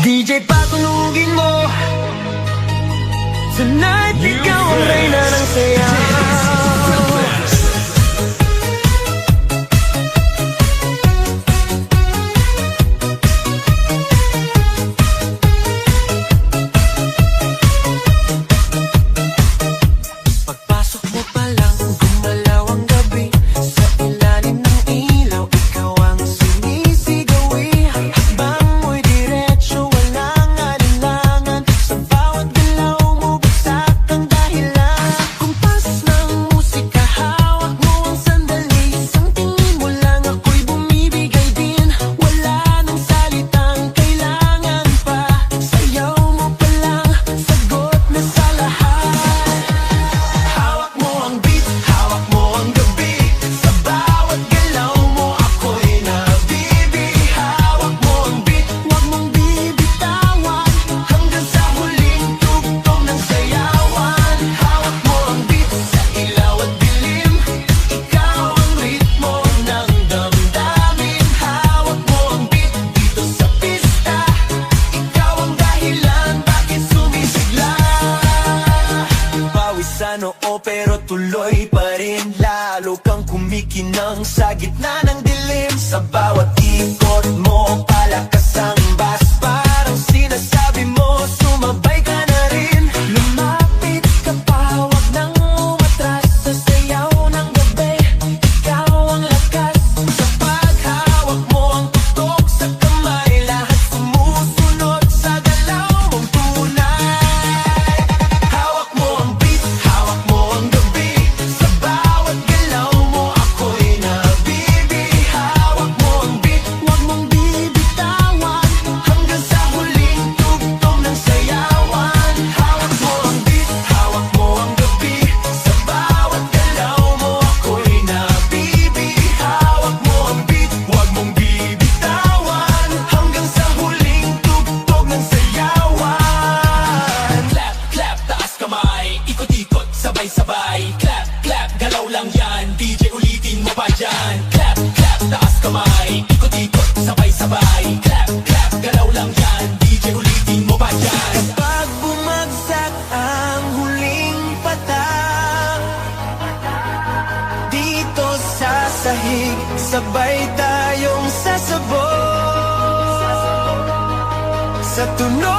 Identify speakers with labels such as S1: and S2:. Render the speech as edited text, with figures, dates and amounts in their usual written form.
S1: DJ patunugin mo. Tonight ikaw ang reyna ng saya. Pagpasok mo pa lang, gumalaw ang gabi. Sa ilalim ng ilaw, ikaw ang sinisigawi. Hakbang mo'y diretso, walang alinlangan. Sa bawat galaw mo, bagsak ang dahilan. Kumpas ng musika, hawak mo ang sandali. Isang tingin mo lang, ako'y bumibigay din. Wala nang salitang kailangan pa. Sayaw mo pa lang, sagot na sa lahat. Hawak mo ang beat, hawak mo ang gabi. Sa bawat galaw mo, ako'y nabibi. Hawak mo ang beat, huwag mong bibitawan. Hanggang sa huling tugtog ng sayawan. Hawak mo ang beat, sa ilaw at dilim. Ikaw ang ritmo ng damdamin. Hawak mo ang beat, dito sa pista. Ikaw ang dahilan, bakit sumisigla. Pawisan oo pero tuloy pa rin. Lalo kang kumikinang sa gitna ng dilim. Sa bawat ikot mo, palakas ang bass. Parang sinasabi mo, sumabay ka na rin. Lumapit ka pa, huwag nang umatras. Sa sayaw ng gabi, ikaw ang lakas. Sa paghawak mo ang tutok sa kamay, lahat sumusunod sa galaw mong tunay. Hawak mo ang beat, hawak mo ang gabi. Sa bawat galaw mo, ako'y nabibi. Hawak mo ang beat, huwag mong bibitawan. Hanggang sa huling tugtog ng sayawan. Hawak mo ang beat, hawak mo ang gabi. Sa bawat galaw mo, ako'y nabibi. Hawak mo ang beat, huwag mong bibitawan. Hanggang sa huling tugtog ng sayawan.
S2: Clap, clap, taas kamay. Ikot-ikot, sabay-sabay. Clap, clap, galaw lang yan. DJ ulitin mo pa dyan. Clap, clap, taas kamay. Ikot-ikot, sabay-sabay. Clap, clap, galaw lang yan. DJ ulitin mo pa dyan.
S1: Pag bumagsak ang huling patak, dito sa sahig, sabay tayong sasabog. Sa tunog